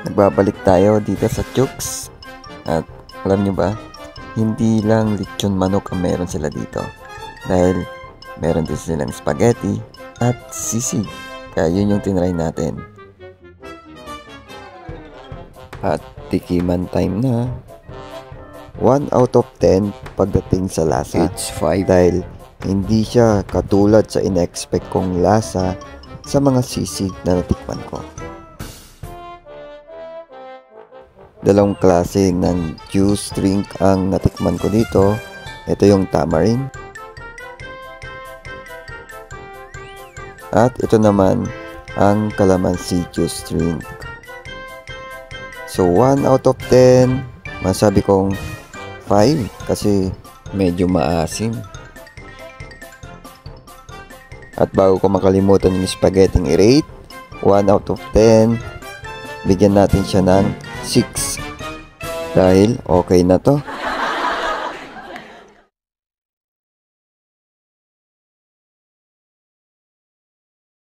nagbabalik tayo dito sa Chooks. At alam nyo ba, hindi lang lechon manok ang meron sila dito. Dahil meron din silang spaghetti at sisig. Kaya yun yung tinry natin. At tikiman time na. 1 out of 10 pagdating sa lasa. It's 5 dahil hindi siya katulad sa in-expect kong lasa sa mga sisig na natikman ko. Dalawang klase ng juice drink ang natikman ko dito. Ito yung tamarind. At ito naman ang calamansi juice drink. So 1 out of 10, masabi kong 5 kasi medyo maasim. At bago ko makalimutan yung spaghetti i-rate, 1 out of 10, bigyan natin siya ng 6 dahil okay na to.